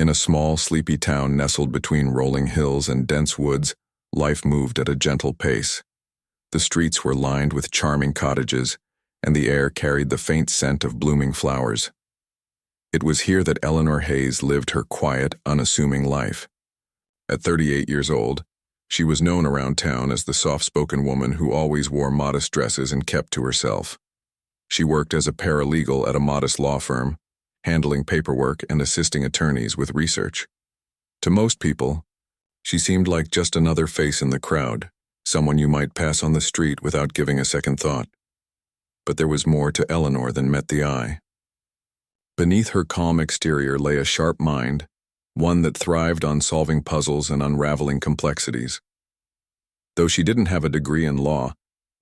In a small, sleepy town nestled between rolling hills and dense woods, life moved at a gentle pace. The streets were lined with charming cottages, and the air carried the faint scent of blooming flowers. It was here that Eleanor Hayes lived her quiet, unassuming life. At 38 years old, she was known around town as the soft-spoken woman who always wore modest dresses and kept to herself. She worked as a paralegal at a modest law firm, handling paperwork and assisting attorneys with research. To most people, she seemed like just another face in the crowd, someone you might pass on the street without giving a second thought. But there was more to Eleanor than met the eye. Beneath her calm exterior lay a sharp mind, one that thrived on solving puzzles and unraveling complexities. Though she didn't have a degree in law,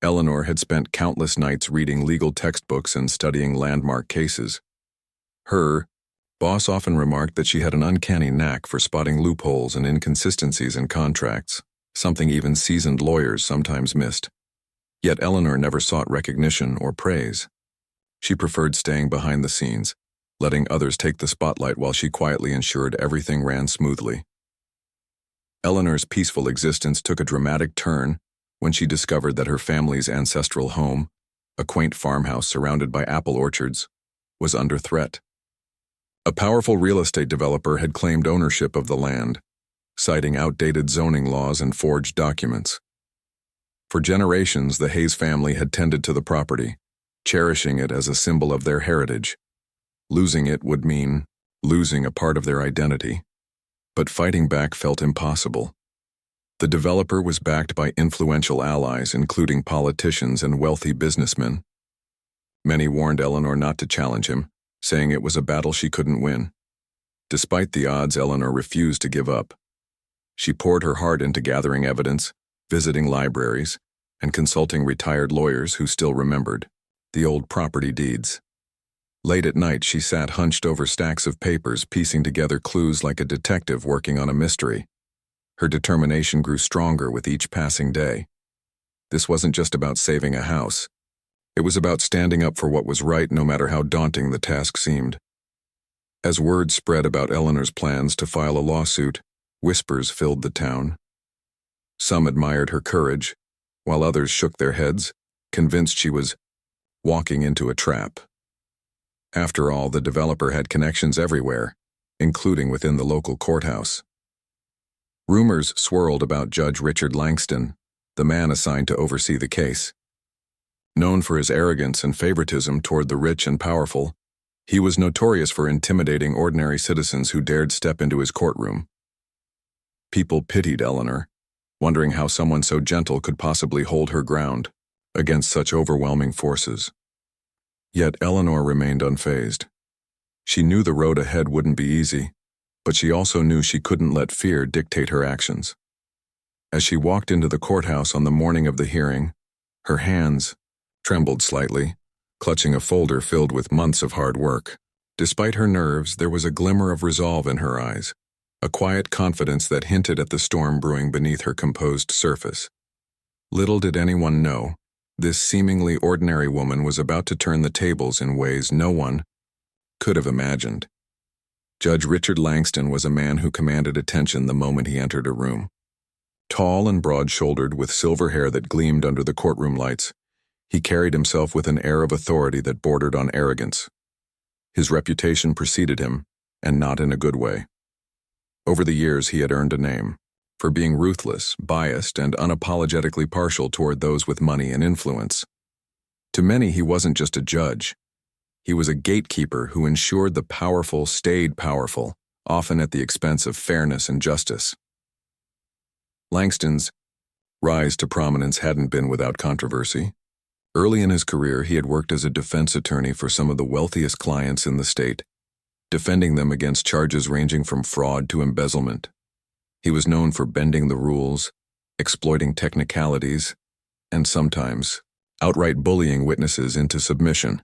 Eleanor had spent countless nights reading legal textbooks and studying landmark cases. Her boss often remarked that she had an uncanny knack for spotting loopholes and inconsistencies in contracts, something even seasoned lawyers sometimes missed. Yet Eleanor never sought recognition or praise. She preferred staying behind the scenes, letting others take the spotlight while she quietly ensured everything ran smoothly. Eleanor's peaceful existence took a dramatic turn when she discovered that her family's ancestral home, a quaint farmhouse surrounded by apple orchards, was under threat. A powerful real estate developer had claimed ownership of the land, citing outdated zoning laws and forged documents. For generations, the Hayes family had tended to the property, cherishing it as a symbol of their heritage. Losing it would mean losing a part of their identity. But fighting back felt impossible. The developer was backed by influential allies, including politicians and wealthy businessmen. Many warned Eleanor not to challenge him, saying it was a battle she couldn't win. Despite the odds, Eleanor refused to give up. She poured her heart into gathering evidence, visiting libraries, and consulting retired lawyers who still remembered the old property deeds. Late at night, she sat hunched over stacks of papers, piecing together clues like a detective working on a mystery. Her determination grew stronger with each passing day. This wasn't just about saving a house. It was about standing up for what was right, no matter how daunting the task seemed. As word spread about Eleanor's plans to file a lawsuit, whispers filled the town. Some admired her courage, while others shook their heads, convinced she was walking into a trap. After all, the developer had connections everywhere, including within the local courthouse. Rumors swirled about Judge Richard Langston, the man assigned to oversee the case. Known for his arrogance and favoritism toward the rich and powerful, he was notorious for intimidating ordinary citizens who dared step into his courtroom. People pitied Eleanor, wondering how someone so gentle could possibly hold her ground against such overwhelming forces. Yet Eleanor remained unfazed. She knew the road ahead wouldn't be easy, but she also knew she couldn't let fear dictate her actions. As she walked into the courthouse on the morning of the hearing, her hands trembled slightly, clutching a folder filled with months of hard work. Despite her nerves, there was a glimmer of resolve in her eyes, a quiet confidence that hinted at the storm brewing beneath her composed surface. Little did anyone know, this seemingly ordinary woman was about to turn the tables in ways no one could have imagined. Judge Richard Langston was a man who commanded attention the moment he entered a room. Tall and broad-shouldered, with silver hair that gleamed under the courtroom lights, he carried himself with an air of authority that bordered on arrogance. His reputation preceded him, and not in a good way. Over the years, he had earned a name for being ruthless, biased, and unapologetically partial toward those with money and influence. To many, he wasn't just a judge. He was a gatekeeper who ensured the powerful stayed powerful, often at the expense of fairness and justice. Langston's rise to prominence hadn't been without controversy. Early in his career, he had worked as a defense attorney for some of the wealthiest clients in the state, defending them against charges ranging from fraud to embezzlement. He was known for bending the rules, exploiting technicalities, and sometimes outright bullying witnesses into submission.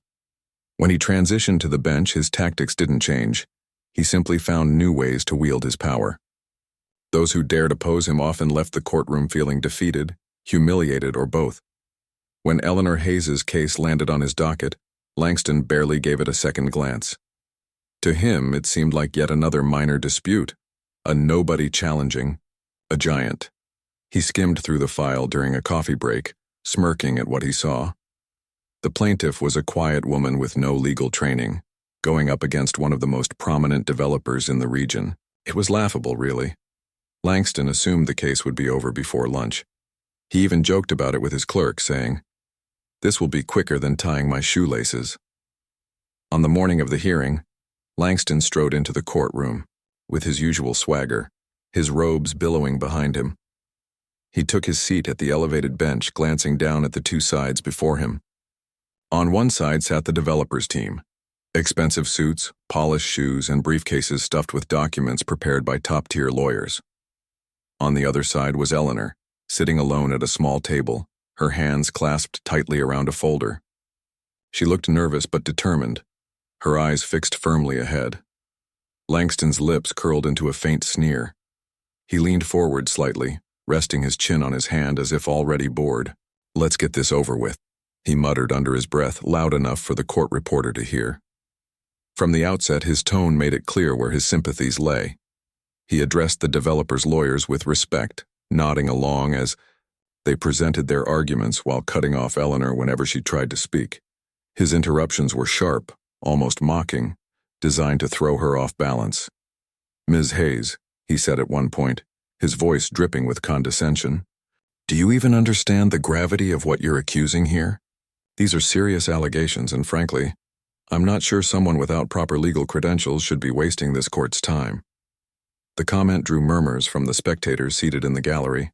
When he transitioned to the bench, his tactics didn't change. He simply found new ways to wield his power. Those who dared oppose him often left the courtroom feeling defeated, humiliated, or both. When Eleanor Hayes's case landed on his docket, Langston barely gave it a second glance. To him, it seemed like yet another minor dispute, a nobody challenging a giant. He skimmed through the file during a coffee break, smirking at what he saw. The plaintiff was a quiet woman with no legal training, going up against one of the most prominent developers in the region. It was laughable, really. Langston assumed the case would be over before lunch. He even joked about it with his clerk, saying, "This will be quicker than tying my shoelaces." On the morning of the hearing, Langston strode into the courtroom, with his usual swagger, his robes billowing behind him. He took his seat at the elevated bench, glancing down at the two sides before him. On one side sat the developers team, expensive suits, polished shoes, and briefcases stuffed with documents prepared by top-tier lawyers. On the other side was Eleanor, sitting alone at a small table, her hands clasped tightly around a folder. She looked nervous but determined, her eyes fixed firmly ahead. Langston's lips curled into a faint sneer. He leaned forward slightly, resting his chin on his hand as if already bored. "Let's get this over with," he muttered under his breath, loud enough for the court reporter to hear. From the outset, his tone made it clear where his sympathies lay. He addressed the developers' lawyers with respect, nodding along as they presented their arguments while cutting off Eleanor whenever she tried to speak. His interruptions were sharp, almost mocking, designed to throw her off balance. "Ms. Hayes," he said at one point, his voice dripping with condescension, "do you even understand the gravity of what you're accusing here? These are serious allegations, and frankly, I'm not sure someone without proper legal credentials should be wasting this court's time." The comment drew murmurs from the spectators seated in the gallery.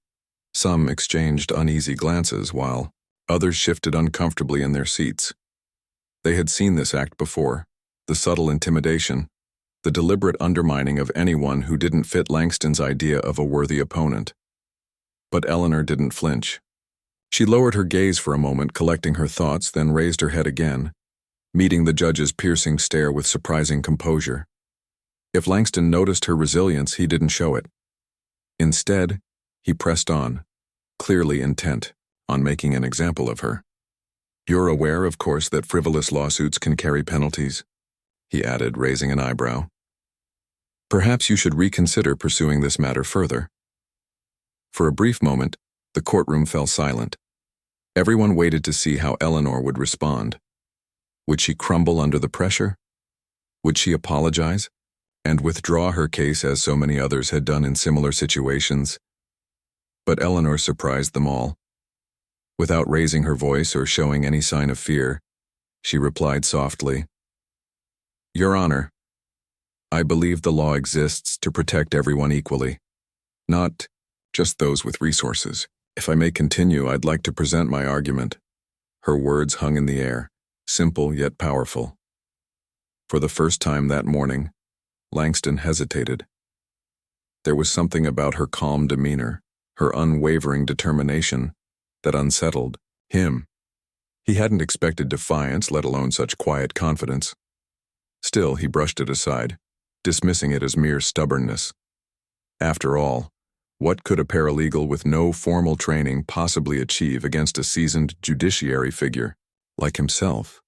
Some exchanged uneasy glances, while others shifted uncomfortably in their seats. They had seen this act before, the subtle intimidation, the deliberate undermining of anyone who didn't fit Langston's idea of a worthy opponent. But Eleanor didn't flinch. She lowered her gaze for a moment, collecting her thoughts, then raised her head again, meeting the judge's piercing stare with surprising composure. If Langston noticed her resilience, he didn't show it. Instead, he pressed on, clearly intent on making an example of her. "You're aware, of course, that frivolous lawsuits can carry penalties," he added, raising an eyebrow. "Perhaps you should reconsider pursuing this matter further." For a brief moment, the courtroom fell silent. Everyone waited to see how Eleanor would respond. Would she crumble under the pressure? Would she apologize and withdraw her case as so many others had done in similar situations? But Eleanor surprised them all. Without raising her voice or showing any sign of fear, she replied softly, "Your Honor, I believe the law exists to protect everyone equally, not just those with resources. If I may continue, I'd like to present my argument." Her words hung in the air, simple yet powerful. For the first time that morning, Langston hesitated. There was something about her calm demeanor, her unwavering determination, that unsettled him. He hadn't expected defiance, let alone such quiet confidence. Still, he brushed it aside, dismissing it as mere stubbornness. After all, what could a paralegal with no formal training possibly achieve against a seasoned judiciary figure like himself?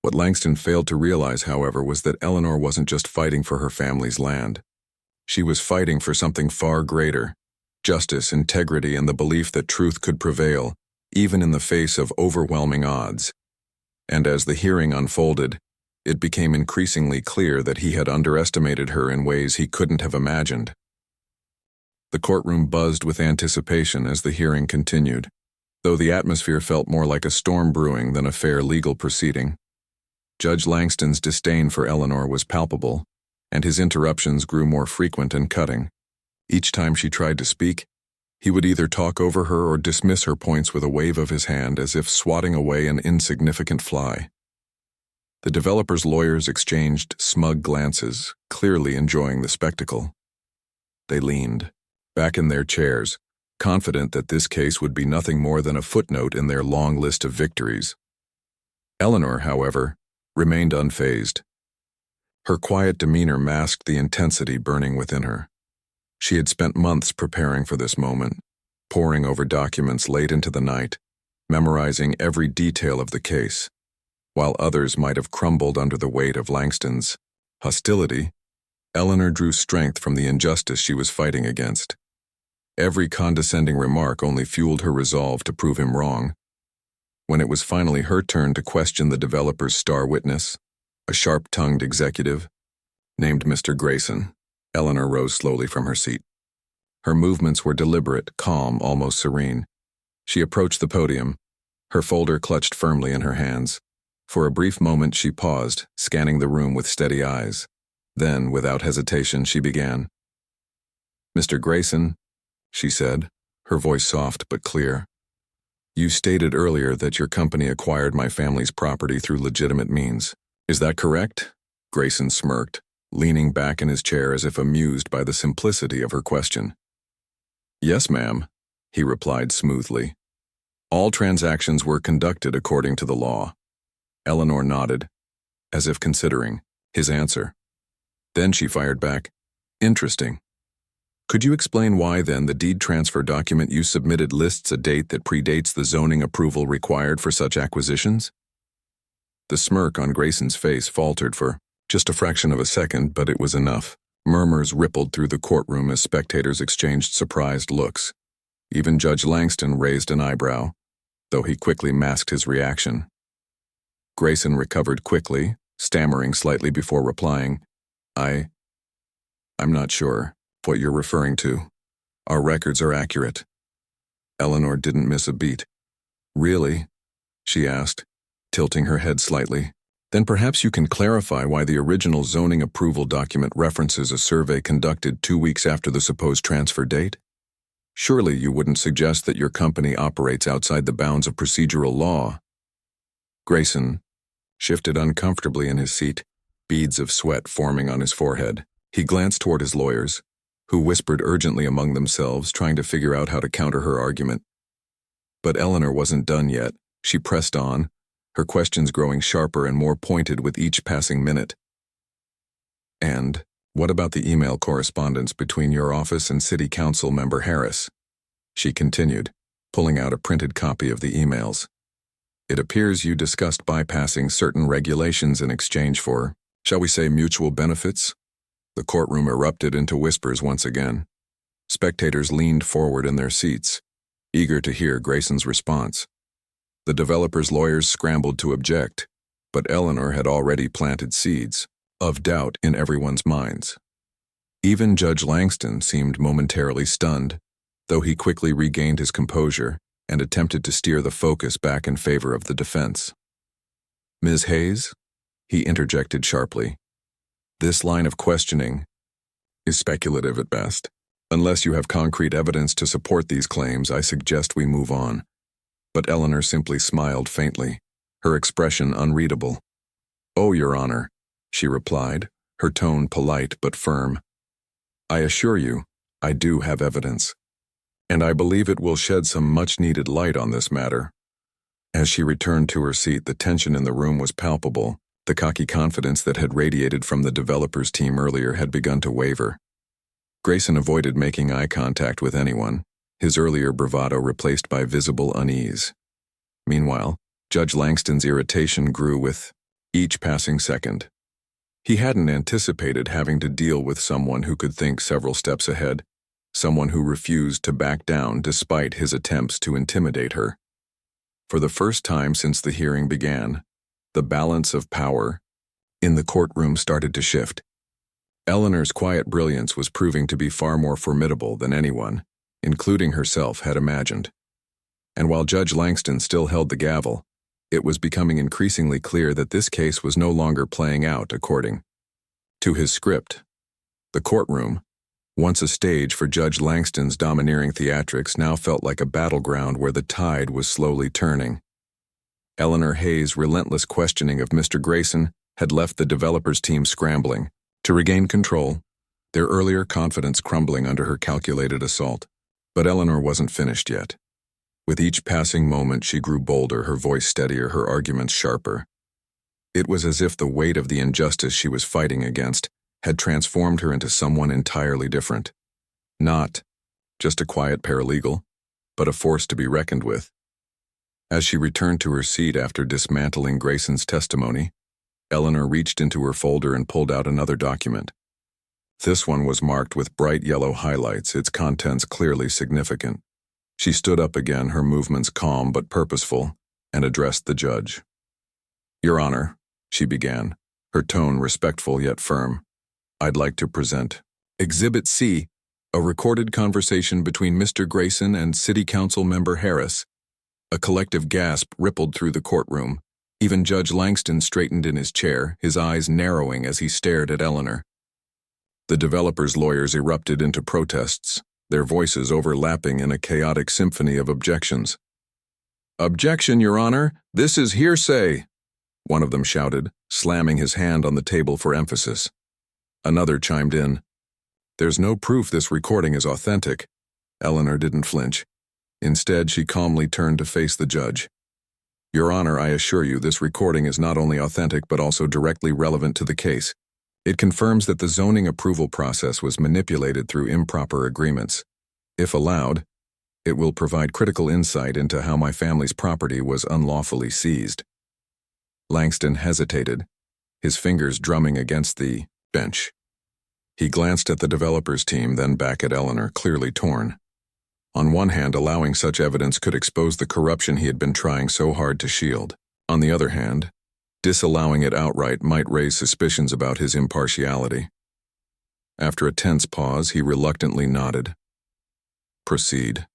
What Langston failed to realize, however, was that Eleanor wasn't just fighting for her family's land. She was fighting for something far greater: justice, integrity, and the belief that truth could prevail, even in the face of overwhelming odds. And as the hearing unfolded, it became increasingly clear that he had underestimated her in ways he couldn't have imagined. The courtroom buzzed with anticipation as the hearing continued, though the atmosphere felt more like a storm brewing than a fair legal proceeding. Judge Langston's disdain for Eleanor was palpable, and his interruptions grew more frequent and cutting. Each time she tried to speak, he would either talk over her or dismiss her points with a wave of his hand, as if swatting away an insignificant fly. The developers' lawyers exchanged smug glances, clearly enjoying the spectacle. They leaned back in their chairs, confident that this case would be nothing more than a footnote in their long list of victories. Eleanor, however, remained unfazed. Her quiet demeanor masked the intensity burning within her. She had spent months preparing for this moment, poring over documents late into the night, memorizing every detail of the case, while others might have crumbled under the weight of Langston's Hostility? Eleanor drew strength from the injustice she was fighting against. Every condescending remark only fueled her resolve to prove him wrong. When it was finally her turn to question the developer's star witness, a sharp-tongued executive named Mr. Grayson, Eleanor rose slowly from her seat. Her movements were deliberate, calm, almost serene. She approached the podium, her folder clutched firmly in her hands. For a brief moment she paused, scanning the room with steady eyes. Then, without hesitation, she began. "Mr. Grayson," she said, her voice soft but clear, "you stated earlier that your company acquired my family's property through legitimate means. Is that correct?" Grayson smirked, leaning back in his chair as if amused by the simplicity of her question. "Yes, ma'am," he replied smoothly. "All transactions were conducted according to the law." Eleanor nodded, as if considering his answer. Then she fired back, "Interesting. Could you explain why, then, the deed transfer document you submitted lists a date that predates the zoning approval required for such acquisitions?" The smirk on Grayson's face faltered for just a fraction of a second, but it was enough. Murmurs rippled through the courtroom as spectators exchanged surprised looks. Even Judge Langston raised an eyebrow, though he quickly masked his reaction. Grayson recovered quickly, stammering slightly before replying, I'm not sure what you're referring to. Our records are accurate." Eleanor didn't miss a beat. "Really?" she asked, tilting her head slightly. "Then perhaps you can clarify why the original zoning approval document references a survey conducted 2 weeks after the supposed transfer date? Surely you wouldn't suggest that your company operates outside the bounds of procedural law." Grayson shifted uncomfortably in his seat, beads of sweat forming on his forehead. He glanced toward his lawyers, who whispered urgently among themselves, trying to figure out how to counter her argument. But Eleanor wasn't done yet. She pressed on, her questions growing sharper and more pointed with each passing minute. "And what about the email correspondence between your office and City Council member Harris?" she continued, pulling out a printed copy of the emails. "It appears you discussed bypassing certain regulations in exchange for, shall we say, mutual benefits?" The courtroom erupted into whispers once again. Spectators leaned forward in their seats, eager to hear Grayson's response. The developer's lawyers scrambled to object, but Eleanor had already planted seeds of doubt in everyone's minds. Even Judge Langston seemed momentarily stunned, though he quickly regained his composure and attempted to steer the focus back in favor of the defense. "Ms. Hayes?" he interjected sharply. "This line of questioning is speculative at best. Unless you have concrete evidence to support these claims, I suggest we move on." But Eleanor simply smiled faintly, her expression unreadable. "Oh, Your Honor," she replied, her tone polite but firm. "I assure you, I do have evidence, and I believe it will shed some much-needed light on this matter." As she returned to her seat, the tension in the room was palpable. The cocky confidence that had radiated from the developers' team earlier had begun to waver. Grayson avoided making eye contact with anyone, his earlier bravado replaced by visible unease. Meanwhile, Judge Langston's irritation grew with each passing second. He hadn't anticipated having to deal with someone who could think several steps ahead, someone who refused to back down despite his attempts to intimidate her. For the first time since the hearing began, the balance of power in the courtroom started to shift. Eleanor's quiet brilliance was proving to be far more formidable than anyone, including herself, had imagined. And while Judge Langston still held the gavel, it was becoming increasingly clear that this case was no longer playing out according to his script. The courtroom, once a stage for Judge Langston's domineering theatrics, now felt like a battleground where the tide was slowly turning. Eleanor Hayes' relentless questioning of Mr. Grayson had left the developers' team scrambling to regain control, their earlier confidence crumbling under her calculated assault. But Eleanor wasn't finished yet. With each passing moment, she grew bolder, her voice steadier, her arguments sharper. It was as if the weight of the injustice she was fighting against had transformed her into someone entirely different. Not just a quiet paralegal, but a force to be reckoned with. As she returned to her seat after dismantling Grayson's testimony, Eleanor reached into her folder and pulled out another document. This one was marked with bright yellow highlights, its contents clearly significant. She stood up again, her movements calm but purposeful, and addressed the judge. "Your Honor," she began, her tone respectful yet firm, "I'd like to present Exhibit C, a recorded conversation between Mr. Grayson and City Council Member Harris." A collective gasp rippled through the courtroom. Even Judge Langston straightened in his chair, his eyes narrowing as he stared at Eleanor. The developers' lawyers erupted into protests, their voices overlapping in a chaotic symphony of objections. "Objection, Your Honor! This is hearsay!" one of them shouted, slamming his hand on the table for emphasis. Another chimed in. "There's no proof this recording is authentic." Eleanor didn't flinch. Instead, she calmly turned to face the judge. "Your Honor, I assure you this recording is not only authentic but also directly relevant to the case. It confirms that the zoning approval process was manipulated through improper agreements. If allowed, it will provide critical insight into how my family's property was unlawfully seized." Langston hesitated, his fingers drumming against the bench. He glanced at the developers' team, then back at Eleanor, clearly torn. On one hand, allowing such evidence could expose the corruption he had been trying so hard to shield. On the other hand, disallowing it outright might raise suspicions about his impartiality. After a tense pause, he reluctantly nodded. "Proceed,"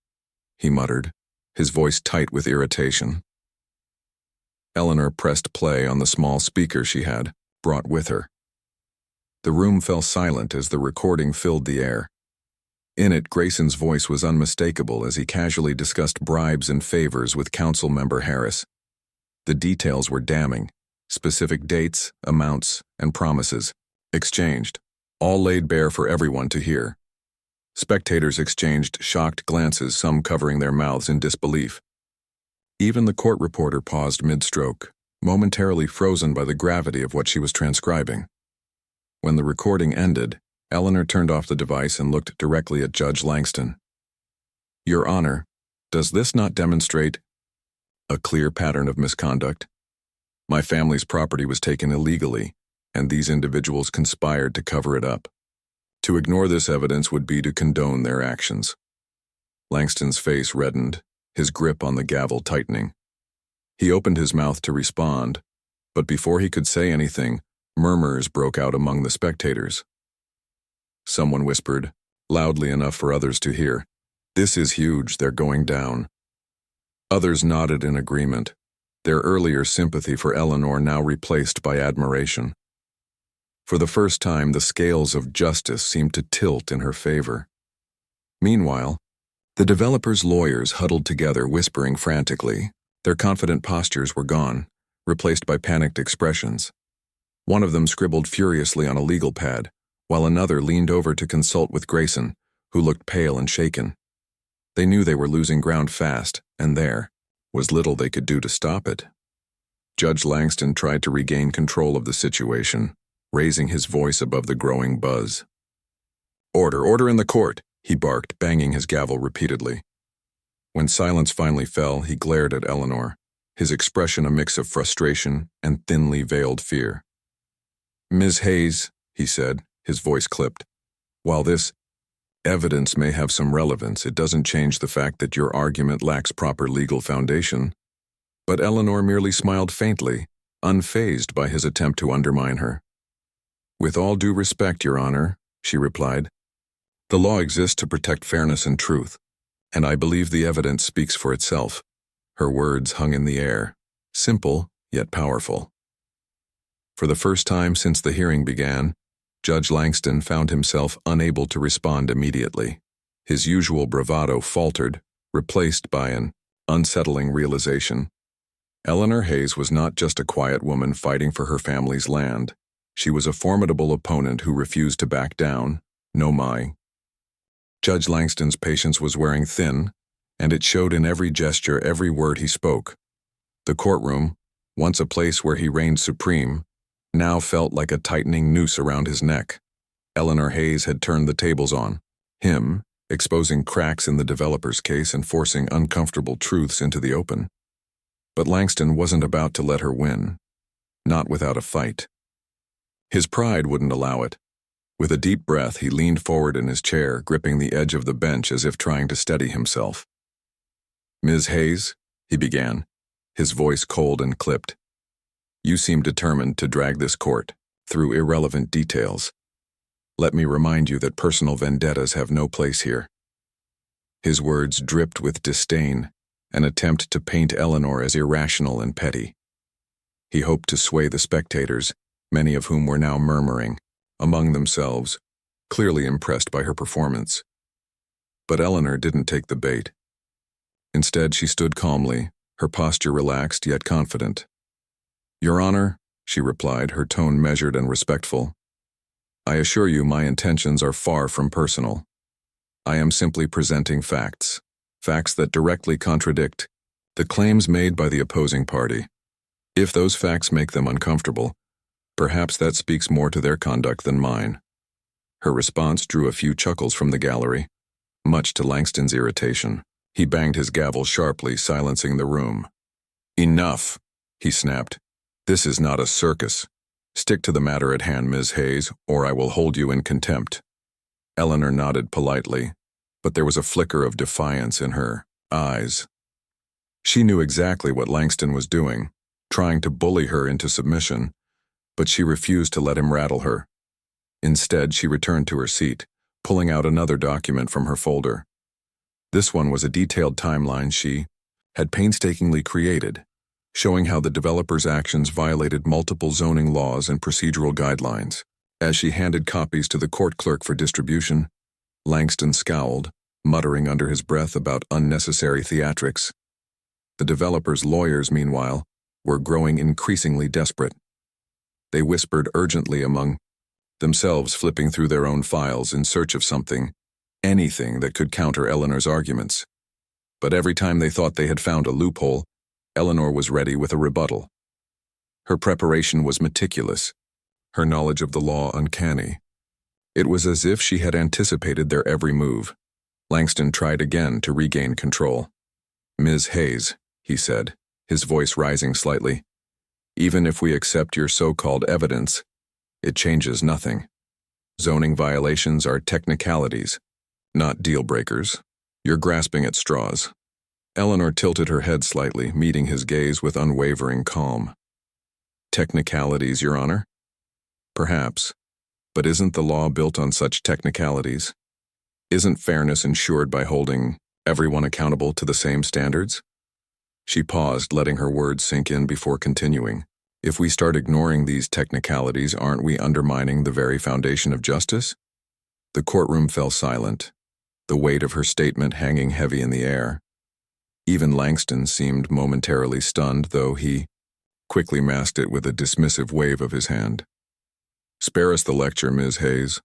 he muttered, his voice tight with irritation. Eleanor pressed play on the small speaker she had brought with her. The room fell silent as the recording filled the air. In it, Grayson's voice was unmistakable as he casually discussed bribes and favors with Council Member Harris. The details were damning. Specific dates, amounts, and promises exchanged, all laid bare for everyone to hear. Spectators exchanged shocked glances, some covering their mouths in disbelief. Even the court reporter paused mid-stroke, momentarily frozen by the gravity of what she was transcribing. When the recording ended, Eleanor turned off the device and looked directly at Judge Langston. "Your Honor, does this not demonstrate a clear pattern of misconduct? My family's property was taken illegally, and these individuals conspired to cover it up. To ignore this evidence would be to condone their actions." Langston's face reddened, his grip on the gavel tightening. He opened his mouth to respond, but before he could say anything, murmurs broke out among the spectators. Someone whispered, loudly enough for others to hear, "This is huge, they're going down." Others nodded in agreement, their earlier sympathy for Eleanor now replaced by admiration. For the first time, the scales of justice seemed to tilt in her favor. Meanwhile, the developers' lawyers huddled together, whispering frantically. Their confident postures were gone, replaced by panicked expressions. One of them scribbled furiously on a legal pad, while another leaned over to consult with Grayson, who looked pale and shaken. They knew they were losing ground fast, and there was little they could do to stop it. Judge Langston tried to regain control of the situation, raising his voice above the growing buzz. "Order, order in the court," he barked, banging his gavel repeatedly. When silence finally fell, he glared at Eleanor, his expression a mix of frustration and thinly veiled fear. "Ms. Hayes," he said, his voice clipped, "while this evidence may have some relevance, it doesn't change the fact that your argument lacks proper legal foundation." But Eleanor merely smiled faintly, unfazed by his attempt to undermine her. "With all due respect, Your Honor," she replied, "the law exists to protect fairness and truth, and I believe the evidence speaks for itself." Her words hung in the air, simple yet powerful. For the first time since the hearing began, Judge Langston found himself unable to respond immediately. His usual bravado faltered, replaced by an unsettling realization. Eleanor Hayes was not just a quiet woman fighting for her family's land. She was a formidable opponent who refused to back down, no my. Judge Langston's patience was wearing thin, and it showed in every gesture, every word he spoke. The courtroom, once a place where he reigned supreme, now felt like a tightening noose around his neck. Eleanor Hayes had turned the tables on him, exposing cracks in the developer's case and forcing uncomfortable truths into the open. But Langston wasn't about to let her win. Not without a fight. His pride wouldn't allow it. With a deep breath, he leaned forward in his chair, gripping the edge of the bench as if trying to steady himself. "Ms. Hayes," he began, his voice cold and clipped. "You seem determined to drag this court through irrelevant details. Let me remind you that personal vendettas have no place here." His words dripped with disdain, an attempt to paint Eleanor as irrational and petty. He hoped to sway the spectators, many of whom were now murmuring among themselves, clearly impressed by her performance. But Eleanor didn't take the bait. Instead, she stood calmly, her posture relaxed yet confident. "Your Honor," she replied, her tone measured and respectful, "I assure you my intentions are far from personal. I am simply presenting facts that directly contradict the claims made by the opposing party. If those facts make them uncomfortable, perhaps that speaks more to their conduct than mine." Her response drew a few chuckles from the gallery, much to Langston's irritation. He banged his gavel sharply, silencing the room. "Enough," he snapped. "This is not a circus. Stick to the matter at hand, Ms. Hayes, or I will hold you in contempt." Eleanor nodded politely, but there was a flicker of defiance in her eyes. She knew exactly what Langston was doing, trying to bully her into submission, but she refused to let him rattle her. Instead, she returned to her seat, pulling out another document from her folder. This one was a detailed timeline she had painstakingly created, showing how the developer's actions violated multiple zoning laws and procedural guidelines. As she handed copies to the court clerk for distribution, Langston scowled, muttering under his breath about unnecessary theatrics. The developer's lawyers, meanwhile, were growing increasingly desperate. They whispered urgently among themselves, flipping through their own files in search of something, anything that could counter Eleanor's arguments. But every time they thought they had found a loophole, Eleanor was ready with a rebuttal. Her preparation was meticulous, her knowledge of the law uncanny. It was as if she had anticipated their every move. Langston tried again to regain control. "Ms. Hayes," he said, his voice rising slightly, "even if we accept your so-called evidence, it changes nothing. Zoning violations are technicalities, not deal-breakers. You're grasping at straws." Eleanor tilted her head slightly, meeting his gaze with unwavering calm. "Technicalities, Your Honor? Perhaps, but isn't the law built on such technicalities? Isn't fairness ensured by holding everyone accountable to the same standards?" She paused, letting her words sink in before continuing. "If we start ignoring these technicalities, aren't we undermining the very foundation of justice?" The courtroom fell silent, the weight of her statement hanging heavy in the air. Even Langston seemed momentarily stunned, though he quickly masked it with a dismissive wave of his hand. "Spare us the lecture, Ms. Hayes.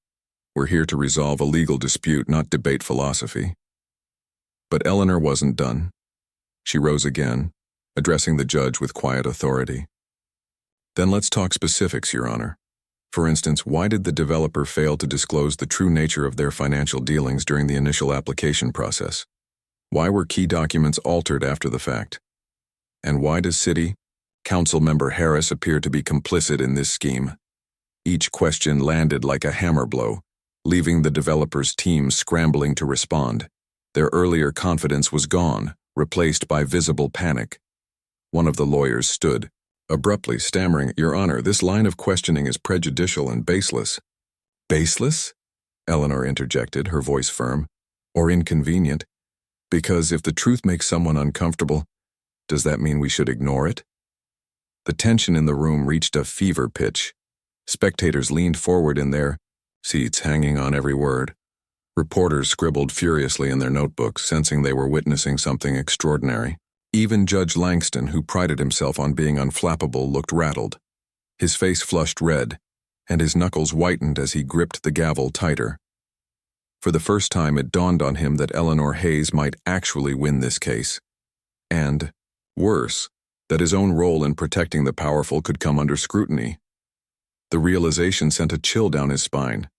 We're here to resolve a legal dispute, not debate philosophy." But Eleanor wasn't done. She rose again, addressing the judge with quiet authority. "Then let's talk specifics, Your Honor. For instance, why did the developer fail to disclose the true nature of their financial dealings during the initial application process? Why were key documents altered after the fact? And why does City Council Member Harris appear to be complicit in this scheme?" Each question landed like a hammer blow, leaving the developer's team scrambling to respond. Their earlier confidence was gone, replaced by visible panic. One of the lawyers stood, abruptly stammering, "Your Honor, this line of questioning is prejudicial and baseless." "Baseless?" Eleanor interjected, her voice firm. "Or inconvenient? Because if the truth makes someone uncomfortable, does that mean we should ignore it?" The tension in the room reached a fever pitch. Spectators leaned forward in their seats, hanging on every word. Reporters scribbled furiously in their notebooks, sensing they were witnessing something extraordinary. Even Judge Langston, who prided himself on being unflappable, looked rattled. His face flushed red, and his knuckles whitened as he gripped the gavel tighter. For the first time, it dawned on him that Eleanor Hayes might actually win this case. And, worse, that his own role in protecting the powerful could come under scrutiny. The realization sent a chill down his spine.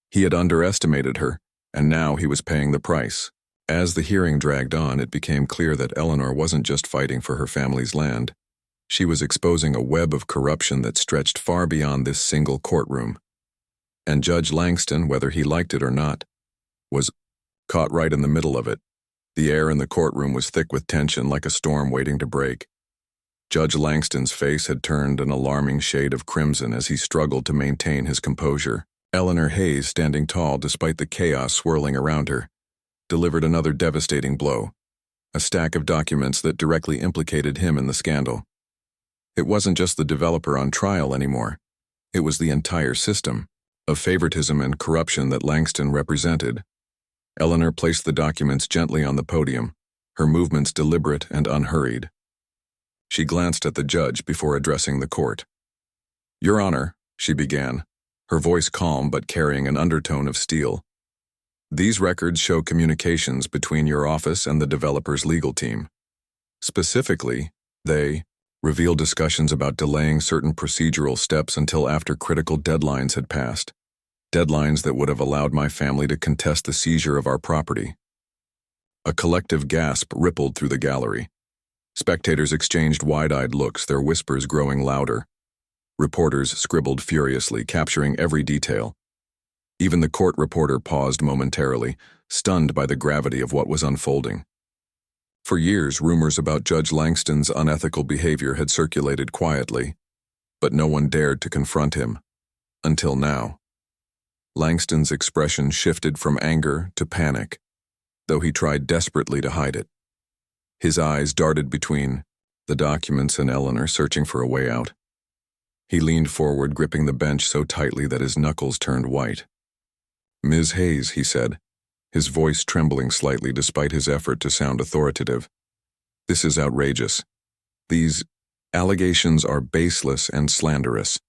He had underestimated her, and now he was paying the price. As the hearing dragged on, it became clear that Eleanor wasn't just fighting for her family's land. She was exposing a web of corruption that stretched far beyond this single courtroom. And Judge Langston, whether he liked it or not, was caught right in the middle of it. The air in the courtroom was thick with tension, like a storm waiting to break. Judge Langston's face had turned an alarming shade of crimson as he struggled to maintain his composure. Eleanor Hayes, standing tall despite the chaos swirling around her, delivered another devastating blow, a stack of documents that directly implicated him in the scandal. It wasn't just the developer on trial anymore. It was the entire system of favoritism and corruption that Langston represented. Eleanor placed the documents gently on the podium, her movements deliberate and unhurried. She glanced at the judge before addressing the court. "Your Honor," she began, her voice calm but carrying an undertone of steel. "These records show communications between your office and the developer's legal team. Specifically, they reveal discussions about delaying certain procedural steps until after critical deadlines had passed, deadlines that would have allowed my family to contest the seizure of our property." A collective gasp rippled through the gallery. Spectators exchanged wide-eyed looks, their whispers growing louder. Reporters scribbled furiously, capturing every detail. Even the court reporter paused momentarily, stunned by the gravity of what was unfolding. For years, rumors about Judge Langston's unethical behavior had circulated quietly, but no one dared to confront him. Until now. Langston's expression shifted from anger to panic, though he tried desperately to hide it. His eyes darted between the documents and Eleanor, searching for a way out. He leaned forward, gripping the bench so tightly that his knuckles turned white. "Ms. Hayes," he said, his voice trembling slightly despite his effort to sound authoritative. "This is outrageous. These allegations are baseless and slanderous.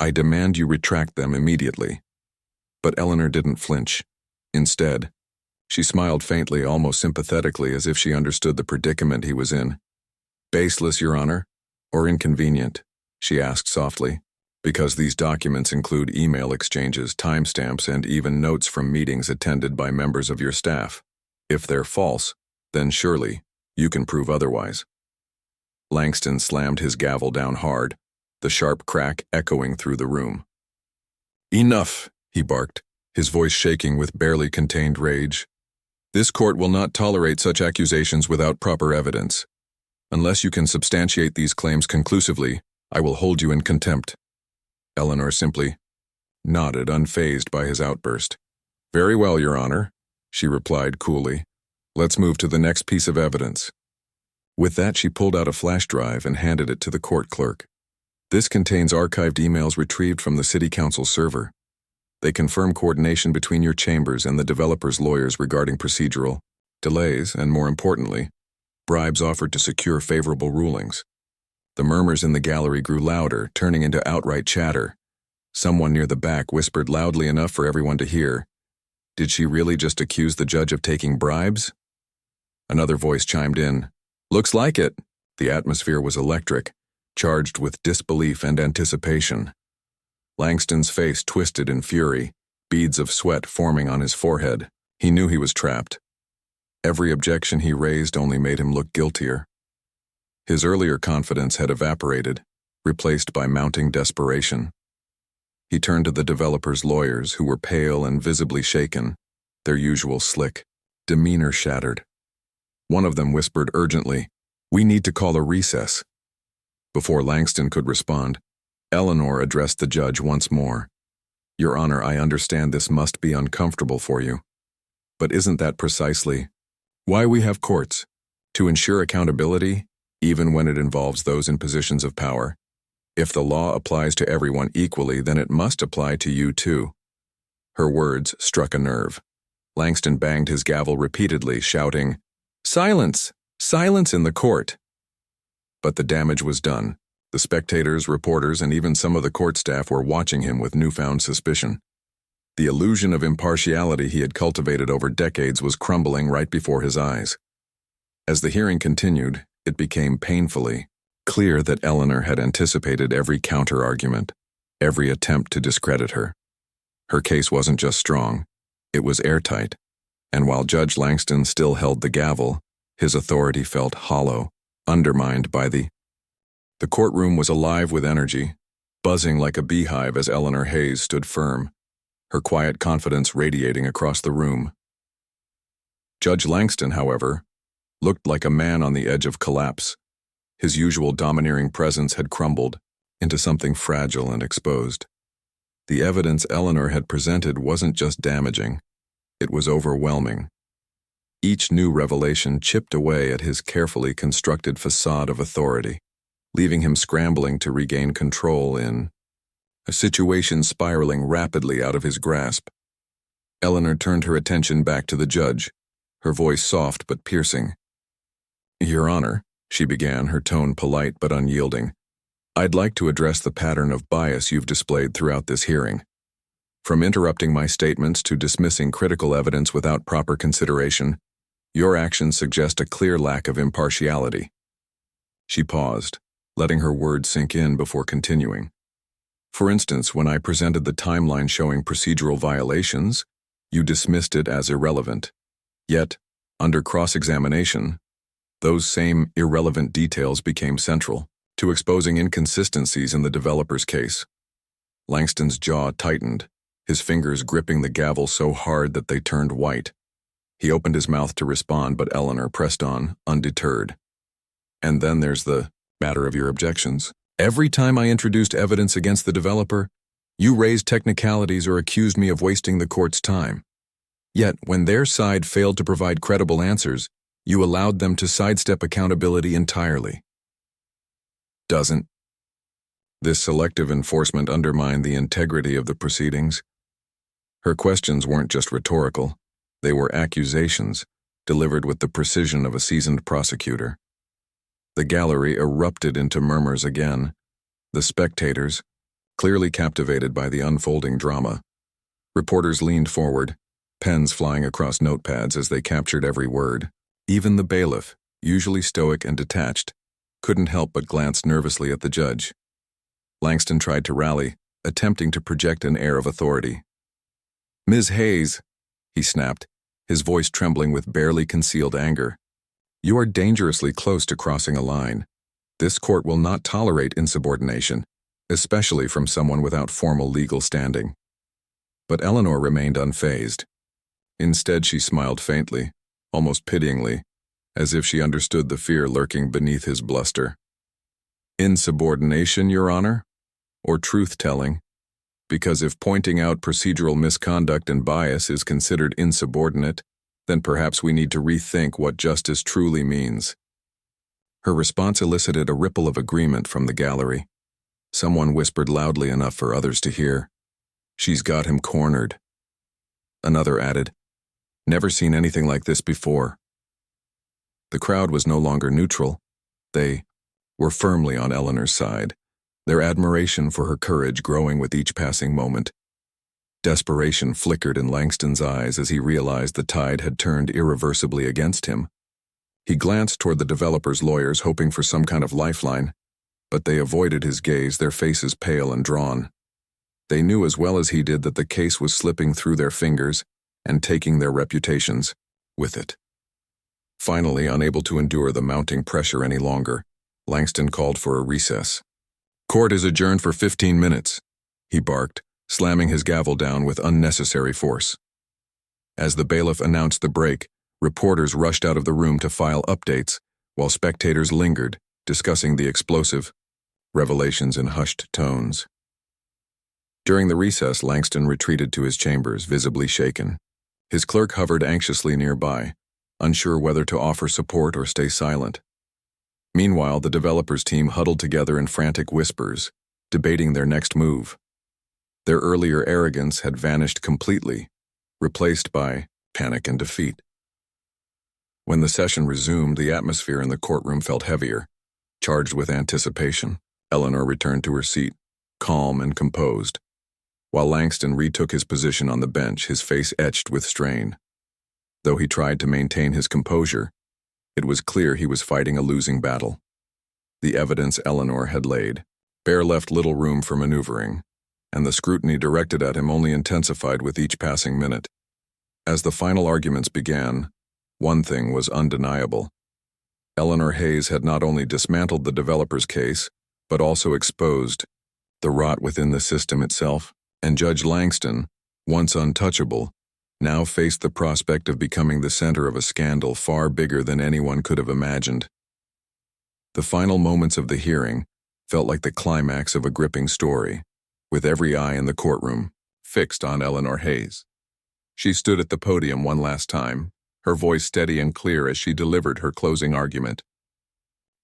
I demand you retract them immediately." But Eleanor didn't flinch. Instead, she smiled faintly, almost sympathetically, as if she understood the predicament he was in. "Baseless, Your Honor, or inconvenient?" she asked softly. "Because these documents include email exchanges, timestamps, and even notes from meetings attended by members of your staff. If they're false, then surely you can prove otherwise." Langston slammed his gavel down hard, the sharp crack echoing through the room. "Enough," he barked, his voice shaking with barely contained rage. "This court will not tolerate such accusations without proper evidence. Unless you can substantiate these claims conclusively, I will hold you in contempt." Eleanor simply nodded, unfazed by his outburst. "Very well, Your Honor," she replied coolly. "Let's move to the next piece of evidence." With that, she pulled out a flash drive and handed it to the court clerk. "This contains archived emails retrieved from the City Council server. They confirm coordination between your chambers and the developer's lawyers regarding procedural delays and, more importantly, bribes offered to secure favorable rulings." The murmurs in the gallery grew louder, turning into outright chatter. Someone near the back whispered loudly enough for everyone to hear, "Did she really just accuse the judge of taking bribes?" Another voice chimed in, "Looks like it." The atmosphere was electric, charged with disbelief and anticipation. Langston's face twisted in fury, beads of sweat forming on his forehead. He knew he was trapped. Every objection he raised only made him look guiltier. His earlier confidence had evaporated, replaced by mounting desperation. He turned to the developer's lawyers, who were pale and visibly shaken, their usual slick demeanor shattered. One of them whispered urgently, "We need to call a recess." Before Langston could respond, Eleanor addressed the judge once more. "Your Honor, I understand this must be uncomfortable for you. But isn't that precisely why we have courts? To ensure accountability, even when it involves those in positions of power. If the law applies to everyone equally, then it must apply to you too." Her words struck a nerve. Langston banged his gavel repeatedly, shouting, "Silence! Silence in the court!" But the damage was done. The spectators, reporters, and even some of the court staff were watching him with newfound suspicion. The illusion of impartiality he had cultivated over decades was crumbling right before his eyes. As the hearing continued, it became painfully clear that Eleanor had anticipated every counter-argument, every attempt to discredit her. Her case wasn't just strong, it was airtight, and while Judge Langston still held the gavel, his authority felt hollow, undermined by the The courtroom was alive with energy, buzzing like a beehive as Eleanor Hayes stood firm, her quiet confidence radiating across the room. Judge Langston, however, looked like a man on the edge of collapse. His usual domineering presence had crumbled into something fragile and exposed. The evidence Eleanor had presented wasn't just damaging, it was overwhelming. Each new revelation chipped away at his carefully constructed facade of authority, leaving him scrambling to regain control in a situation spiraling rapidly out of his grasp. Eleanor turned her attention back to the judge, her voice soft but piercing. "Your Honor," she began, her tone polite but unyielding, "I'd like to address the pattern of bias you've displayed throughout this hearing. From interrupting my statements to dismissing critical evidence without proper consideration, your actions suggest a clear lack of impartiality." She paused, letting her words sink in before continuing. "For instance, when I presented the timeline showing procedural violations, you dismissed it as irrelevant. Yet, under cross-examination, those same irrelevant details became central to exposing inconsistencies in the developer's case." Langston's jaw tightened, his fingers gripping the gavel so hard that they turned white. He opened his mouth to respond, but Eleanor pressed on, undeterred. "And then there's the matter of your objections. Every time I introduced evidence against the developer, you raised technicalities or accused me of wasting the court's time. Yet, when their side failed to provide credible answers, you allowed them to sidestep accountability entirely. Doesn't this selective enforcement undermine the integrity of the proceedings?" Her questions weren't just rhetorical, they were accusations, delivered with the precision of a seasoned prosecutor. The gallery erupted into murmurs again, the spectators, clearly captivated by the unfolding drama. Reporters leaned forward, pens flying across notepads as they captured every word. Even the bailiff, usually stoic and detached, couldn't help but glance nervously at the judge. Langston tried to rally, attempting to project an air of authority. "Ms. Hayes," he snapped, his voice trembling with barely concealed anger, "you are dangerously close to crossing a line. This court will not tolerate insubordination, especially from someone without formal legal standing." But Eleanor remained unfazed. Instead, she smiled faintly, almost pityingly, as if she understood the fear lurking beneath his bluster. "Insubordination, Your Honor? Or truth-telling? Because if pointing out procedural misconduct and bias is considered insubordinate, then perhaps we need to rethink what justice truly means." Her response elicited a ripple of agreement from the gallery. Someone whispered loudly enough for others to hear, "She's got him cornered." Another added, "Never seen anything like this before." The crowd was no longer neutral. They were firmly on Eleanor's side, their admiration for her courage growing with each passing moment. Desperation flickered in Langston's eyes as he realized the tide had turned irreversibly against him. He glanced toward the developer's lawyers, hoping for some kind of lifeline, but they avoided his gaze, their faces pale and drawn. They knew as well as he did that the case was slipping through their fingers and taking their reputations with it. Finally, unable to endure the mounting pressure any longer, Langston called for a recess. "Court is adjourned for 15 minutes, he barked, slamming his gavel down with unnecessary force. As the bailiff announced the break, reporters rushed out of the room to file updates, while spectators lingered, discussing the explosive revelations in hushed tones. During the recess, Langston retreated to his chambers, visibly shaken. His clerk hovered anxiously nearby, unsure whether to offer support or stay silent. Meanwhile, the developers' team huddled together in frantic whispers, debating their next move. Their earlier arrogance had vanished completely, replaced by panic and defeat. When the session resumed, the atmosphere in the courtroom felt heavier, charged with anticipation. Eleanor returned to her seat, calm and composed, while Langston retook his position on the bench, his face etched with strain. Though he tried to maintain his composure, it was clear he was fighting a losing battle. The evidence Eleanor had laid bare left little room for maneuvering, and the scrutiny directed at him only intensified with each passing minute. As the final arguments began, one thing was undeniable. Eleanor Hayes had not only dismantled the developer's case, but also exposed the rot within the system itself, and Judge Langston, once untouchable, now faced the prospect of becoming the center of a scandal far bigger than anyone could have imagined. The final moments of the hearing felt like the climax of a gripping story, with every eye in the courtroom fixed on Eleanor Hayes. She stood at the podium one last time, her voice steady and clear as she delivered her closing argument.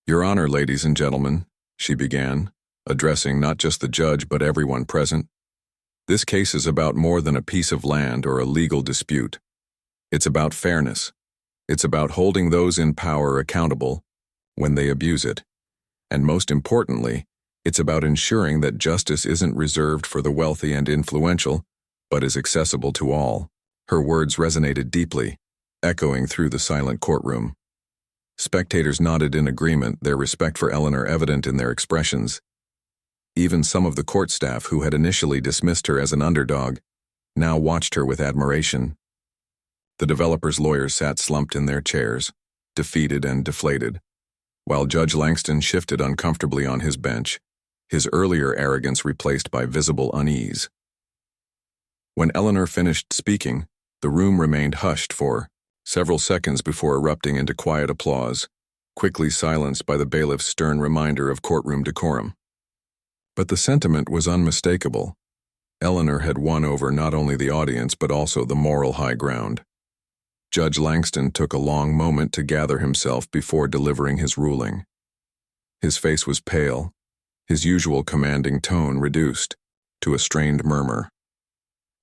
"Your Honor, ladies and gentlemen," she began, addressing not just the judge but everyone present. "This case is about more than a piece of land or a legal dispute. It's about fairness. It's about holding those in power accountable when they abuse it. And most importantly, it's about ensuring that justice isn't reserved for the wealthy and influential, but is accessible to all." Her words resonated deeply, echoing through the silent courtroom. Spectators nodded in agreement, their respect for Eleanor evident in their expressions. Even some of the court staff who had initially dismissed her as an underdog now watched her with admiration. The developer's lawyers sat slumped in their chairs, defeated and deflated, while Judge Langston shifted uncomfortably on his bench, his earlier arrogance replaced by visible unease. When Eleanor finished speaking, the room remained hushed for several seconds before erupting into quiet applause, quickly silenced by the bailiff's stern reminder of courtroom decorum. But the sentiment was unmistakable. Eleanor had won over not only the audience but also the moral high ground. Judge Langston took a long moment to gather himself before delivering his ruling. His face was pale, his usual commanding tone reduced to a strained murmur.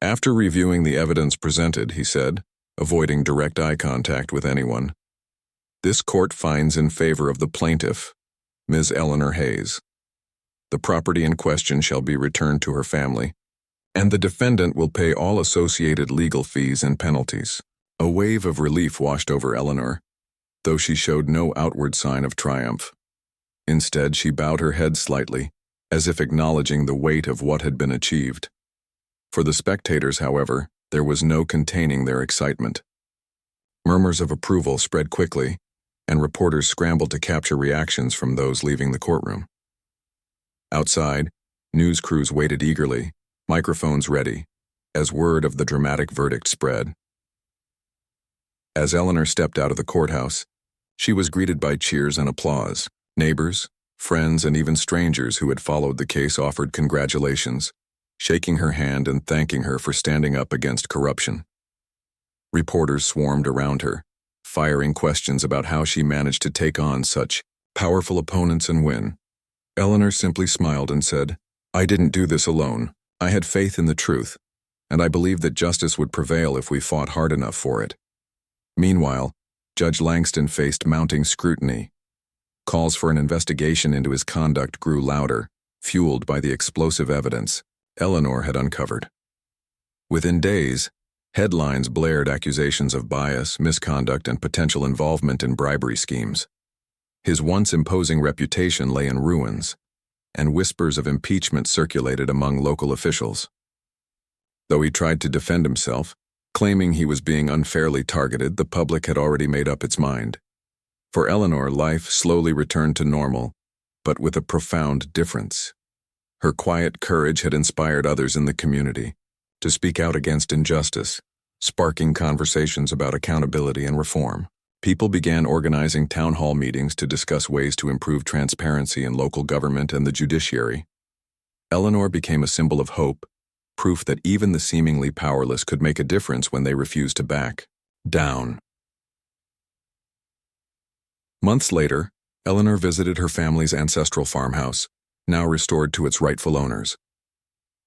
After reviewing the evidence presented, he said, avoiding direct eye contact with anyone, "This court finds in favor of the plaintiff, Ms. Eleanor Hayes. The property in question shall be returned to her family, and the defendant will pay all associated legal fees and penalties." A wave of relief washed over Eleanor, though she showed no outward sign of triumph. Instead, she bowed her head slightly, as if acknowledging the weight of what had been achieved. For the spectators, however, there was no containing their excitement. Murmurs of approval spread quickly, and reporters scrambled to capture reactions from those leaving the courtroom. Outside, news crews waited eagerly, microphones ready, as word of the dramatic verdict spread. As Eleanor stepped out of the courthouse, she was greeted by cheers and applause. Neighbors, friends, and even strangers who had followed the case offered congratulations, shaking her hand and thanking her for standing up against corruption. Reporters swarmed around her, firing questions about how she managed to take on such powerful opponents and win. Eleanor simply smiled and said, "I didn't do this alone. I had faith in the truth, and I believed that justice would prevail if we fought hard enough for it." Meanwhile, Judge Langston faced mounting scrutiny. Calls for an investigation into his conduct grew louder, fueled by the explosive evidence Eleanor had uncovered. Within days, headlines blared accusations of bias, misconduct, and potential involvement in bribery schemes. His once imposing reputation lay in ruins, and whispers of impeachment circulated among local officials. Though he tried to defend himself, claiming he was being unfairly targeted, the public had already made up its mind. For Eleanor, life slowly returned to normal, but with a profound difference. Her quiet courage had inspired others in the community to speak out against injustice, sparking conversations about accountability and reform. People began organizing town hall meetings to discuss ways to improve transparency in local government and the judiciary. Eleanor became a symbol of hope, proof that even the seemingly powerless could make a difference when they refused to back down. Months later, Eleanor visited her family's ancestral farmhouse, now restored to its rightful owners.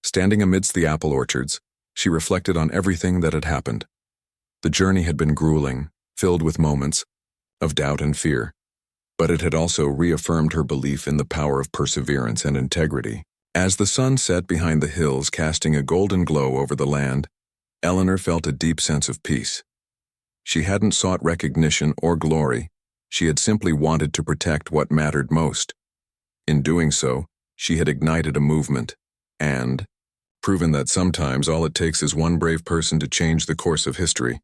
Standing amidst the apple orchards, she reflected on everything that had happened. The journey had been grueling, filled with moments of doubt and fear, but it had also reaffirmed her belief in the power of perseverance and integrity. As the sun set behind the hills, casting a golden glow over the land, Eleanor felt a deep sense of peace. She hadn't sought recognition or glory. She had simply wanted to protect what mattered most. In doing so, she had ignited a movement and proven that sometimes all it takes is one brave person to change the course of history.